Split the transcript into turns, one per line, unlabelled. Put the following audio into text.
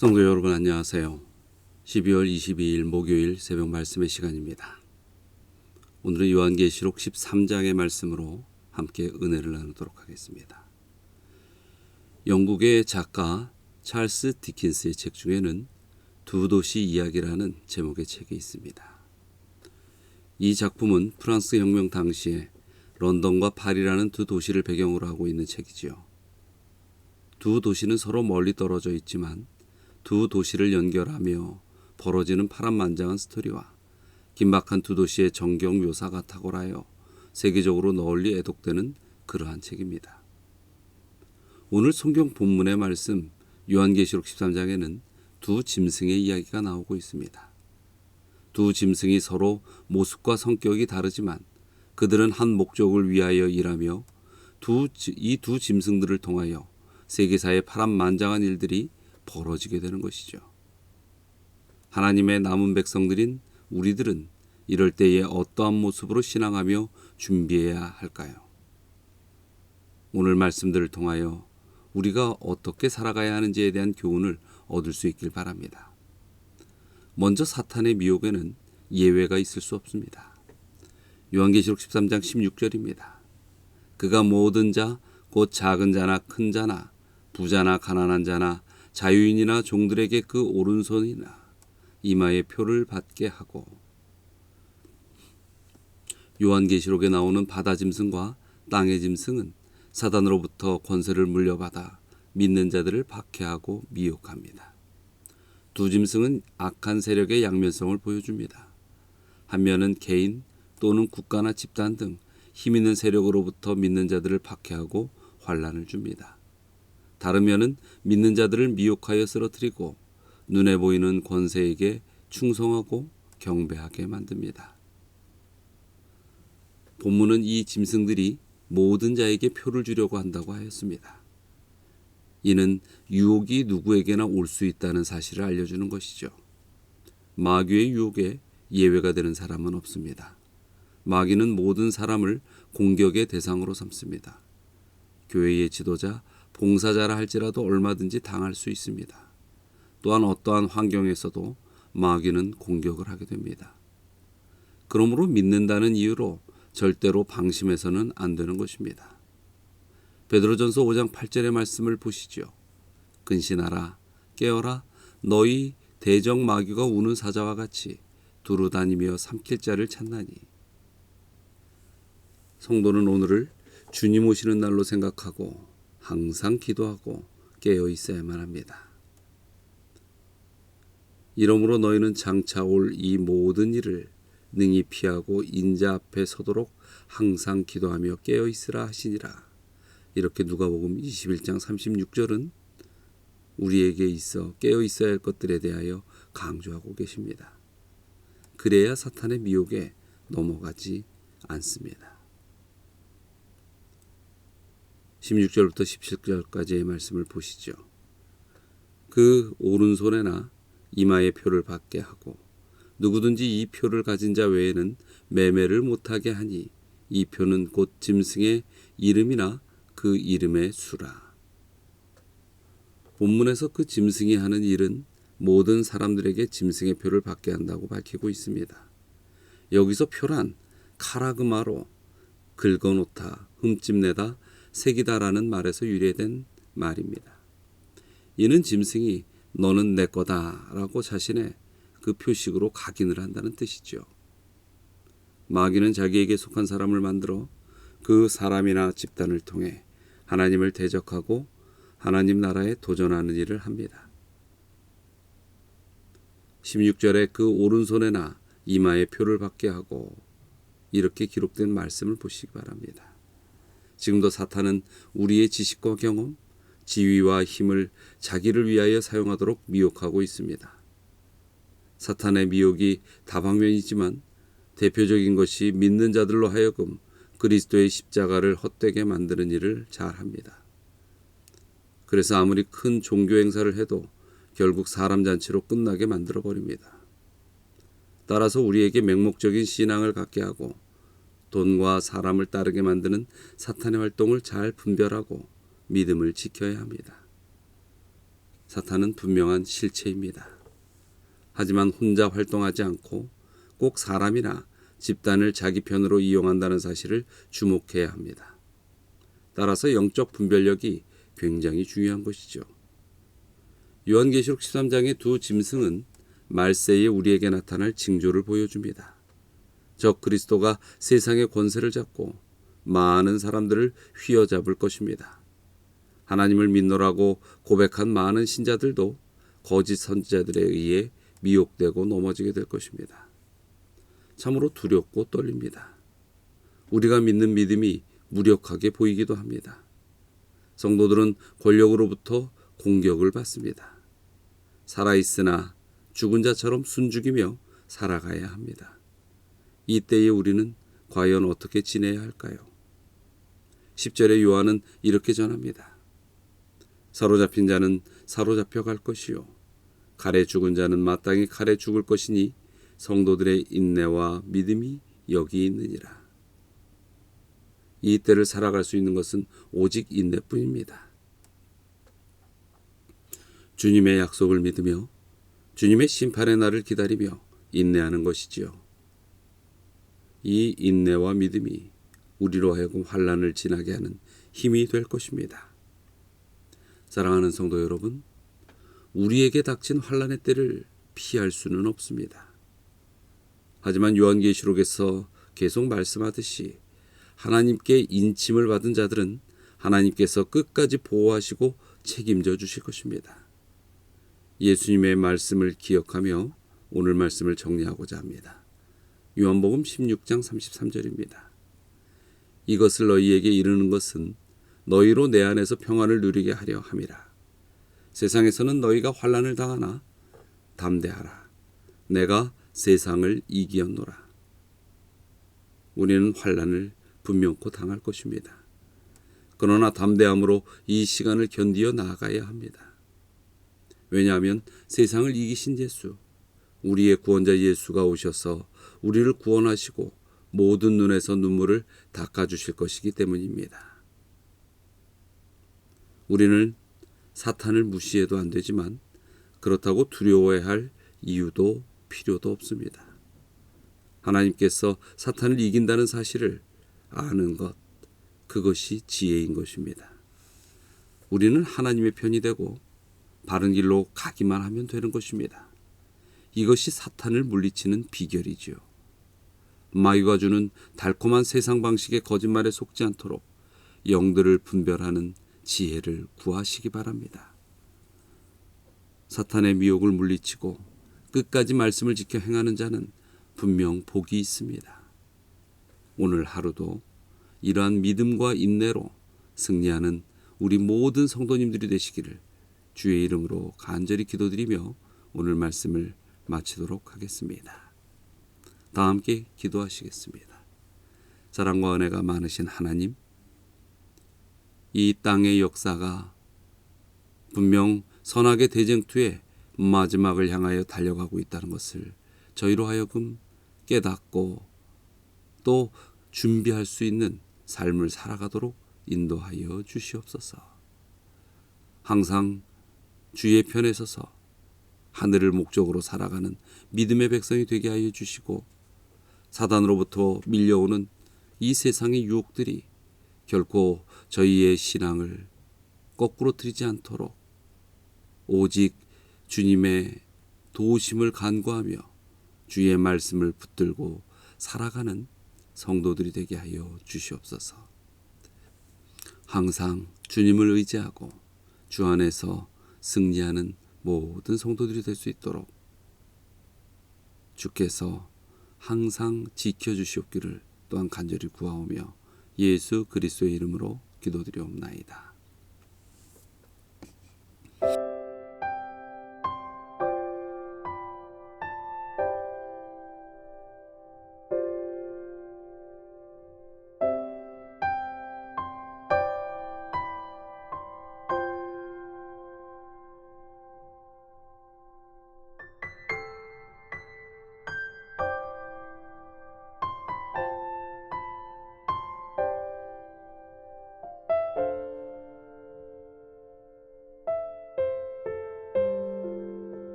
성도 여러분 안녕하세요. 12월 22일 목요일 새벽 말씀의 시간입니다. 오늘은 요한계시록 13장의 말씀으로 함께 은혜를 나누도록 하겠습니다. 영국의 작가 찰스 디킨스의 책 중에는 두 도시 이야기라는 제목의 책이 있습니다. 이 작품은 프랑스 혁명 당시에 런던과 파리라는 두 도시를 배경으로 하고 있는 책이지요. 두 도시는 서로 멀리 떨어져 있지만 두 도시를 연결하며 벌어지는 파란만장한 스토리와 긴박한 두 도시의 정경 묘사가 탁월하여 세계적으로 널리 애독되는 그러한 책입니다. 오늘 성경 본문의 말씀 요한계시록 13장에는 두 짐승의 이야기가 나오고 있습니다. 두 짐승이 서로 모습과 성격이 다르지만 그들은 한 목적을 위하여 일하며 이 두 짐승들을 통하여 세계사의 파란만장한 일들이 벌어지게 되는 것이죠. 하나님의 남은 백성들인 우리들은 이럴 때에 어떠한 모습으로 신앙하며 준비해야 할까요? 오늘 말씀들을 통하여 우리가 어떻게 살아가야 하는지에 대한 교훈을 얻을 수 있길 바랍니다. 먼저 사탄의 미혹에는 예외가 있을 수 없습니다. 요한계시록 13장 16절입니다. 그가 모든 자, 곧 작은 자나 큰 자나 부자나 가난한 자나 자유인이나 종들에게 그 오른손이나 이마에 표를 받게 하고, 요한계시록에 나오는 바다 짐승과 땅의 짐승은 사단으로부터 권세를 물려받아 믿는 자들을 박해하고 미혹합니다. 두 짐승은 악한 세력의 양면성을 보여줍니다. 한 면은 개인 또는 국가나 집단 등 힘있는 세력으로부터 믿는 자들을 박해하고 환난을 줍니다. 다른 면은 믿는 자들을 미혹하여 쓰러뜨리고 눈에 보이는 권세에게 충성하고 경배하게 만듭니다. 본문은 이 짐승들이 모든 자에게 표를 주려고 한다고 하였습니다. 이는 유혹이 누구에게나 올 수 있다는 사실을 알려주는 것이죠. 마귀의 유혹에 예외가 되는 사람은 없습니다. 마귀는 모든 사람을 공격의 대상으로 삼습니다. 교회의 지도자, 봉사자라 할지라도 얼마든지 당할 수 있습니다. 또한 어떠한 환경에서도 마귀는 공격을 하게 됩니다. 그러므로 믿는다는 이유로 절대로 방심해서는 안 되는 것입니다. 베드로전서 5장 8절의 말씀을 보시죠. 근신하라, 깨어라, 너희 대적 마귀가 우는 사자와 같이 두루 다니며 삼킬 자를 찾나니. 성도는 오늘을 주님 오시는 날로 생각하고 항상 기도하고 깨어 있어야만 합니다. 이러므로 너희는 장차 올 이 모든 일을 능히 피하고 인자 앞에 서도록 항상 기도하며 깨어 있으라 하시니라. 이렇게 누가복음 21장 36절은 우리에게 있어 깨어 있어야 할 것들에 대하여 강조하고 계십니다. 그래야 사탄의 미혹에 넘어가지 않습니다. 16절부터 17절까지의 말씀을 보시죠. 그 오른손에나 이마에 표를 받게 하고 누구든지 이 표를 가진 자 외에는 매매를 못하게 하니 이 표는 곧 짐승의 이름이나 그 이름의 수라. 본문에서 그 짐승이 하는 일은 모든 사람들에게 짐승의 표를 받게 한다고 밝히고 있습니다. 여기서 표란 카라그마로 긁어놓다, 흠집내다, 색이다라는 말에서 유래된 말입니다. 이는 짐승이 너는 내 거다라고 자신의 그 표식으로 각인을 한다는 뜻이죠. 마귀는 자기에게 속한 사람을 만들어 그 사람이나 집단을 통해 하나님을 대적하고 하나님 나라에 도전하는 일을 합니다. 16절에 그 오른손에나 이마에 표를 받게 하고 이렇게 기록된 말씀을 보시기 바랍니다. 지금도 사탄은 우리의 지식과 경험, 지위와 힘을 자기를 위하여 사용하도록 미혹하고 있습니다. 사탄의 미혹이 다방면이지만 대표적인 것이 믿는 자들로 하여금 그리스도의 십자가를 헛되게 만드는 일을 잘합니다. 그래서 아무리 큰 종교 행사를 해도 결국 사람 잔치로 끝나게 만들어버립니다. 따라서 우리에게 맹목적인 신앙을 갖게 하고 돈과 사람을 따르게 만드는 사탄의 활동을 잘 분별하고 믿음을 지켜야 합니다. 사탄은 분명한 실체입니다. 하지만 혼자 활동하지 않고 꼭 사람이나 집단을 자기 편으로 이용한다는 사실을 주목해야 합니다. 따라서 영적 분별력이 굉장히 중요한 것이죠. 요한계시록 13장의 두 짐승은 말세에 우리에게 나타날 징조를 보여줍니다. 적 그리스도가 세상의 권세를 잡고 많은 사람들을 휘어잡을 것입니다. 하나님을 믿노라고 고백한 많은 신자들도 거짓 선지자들에 의해 미혹되고 넘어지게 될 것입니다. 참으로 두렵고 떨립니다. 우리가 믿는 믿음이 무력하게 보이기도 합니다. 성도들은 권력으로부터 공격을 받습니다. 살아있으나 죽은 자처럼 숨죽이며 살아가야 합니다. 이때에 우리는 과연 어떻게 지내야 할까요? 10절에 요한은 이렇게 전합니다. 사로잡힌 자는 사로잡혀 갈 것이요 칼에 죽은 자는 마땅히 칼에 죽을 것이니 성도들의 인내와 믿음이 여기 있느니라. 이 때를 살아갈 수 있는 것은 오직 인내뿐입니다. 주님의 약속을 믿으며 주님의 심판의 날을 기다리며 인내하는 것이지요. 이 인내와 믿음이 우리로 하여금 환난을 지나게 하는 힘이 될 것입니다. 사랑하는 성도 여러분, 우리에게 닥친 환난의 때를 피할 수는 없습니다. 하지만 요한계시록에서 계속 말씀하듯이 하나님께 인침을 받은 자들은 하나님께서 끝까지 보호하시고 책임져 주실 것입니다. 예수님의 말씀을 기억하며 오늘 말씀을 정리하고자 합니다. 요한복음 16장 33절입니다. 이것을 너희에게 이르는 것은 너희로 내 안에서 평안을 누리게 하려 함이라. 세상에서는 너희가 환난을 당하나 담대하라. 내가 세상을 이기었노라. 우리는 환난을 분명코 당할 것입니다. 그러나 담대함으로 이 시간을 견디어 나아가야 합니다. 왜냐하면 세상을 이기신 예수, 우리의 구원자 예수가 오셔서 우리를 구원하시고 모든 눈에서 눈물을 닦아주실 것이기 때문입니다. 우리는 사탄을 무시해도 안 되지만 그렇다고 두려워해야 할 이유도 필요도 없습니다. 하나님께서 사탄을 이긴다는 사실을 아는 것, 그것이 지혜인 것입니다. 우리는 하나님의 편이 되고 바른 길로 가기만 하면 되는 것입니다. 이것이 사탄을 물리치는 비결이지요. 마귀가 주는 달콤한 세상 방식의 거짓말에 속지 않도록 영들을 분별하는 지혜를 구하시기 바랍니다. 사탄의 미혹을 물리치고 끝까지 말씀을 지켜 행하는 자는 분명 복이 있습니다. 오늘 하루도 이러한 믿음과 인내로 승리하는 우리 모든 성도님들이 되시기를 주의 이름으로 간절히 기도드리며 오늘 말씀을 마치도록 하겠습니다. 다 함께 기도하시겠습니다. 사랑과 은혜가 많으신 하나님, 이 땅의 역사가 분명 선악의 대쟁투의 마지막을 향하여 달려가고 있다는 것을 저희로 하여금 깨닫고 또 준비할 수 있는 삶을 살아가도록 인도하여 주시옵소서. 항상 주의 편에 서서 하늘을 목적으로 살아가는 믿음의 백성이 되게 하여 주시고 사단으로부터 밀려오는 이 세상의 유혹들이 결코 저희의 신앙을 거꾸로 틀리지 않도록 오직 주님의 도우심을 간구하며 주의 말씀을 붙들고 살아가는 성도들이 되게 하여 주시옵소서. 항상 주님을 의지하고 주 안에서 승리하는 모든 성도들이 될 수 있도록 주께서 항상 지켜주시옵기를 또한 간절히 구하오며 예수 그리스도의 이름으로 기도드리옵나이다.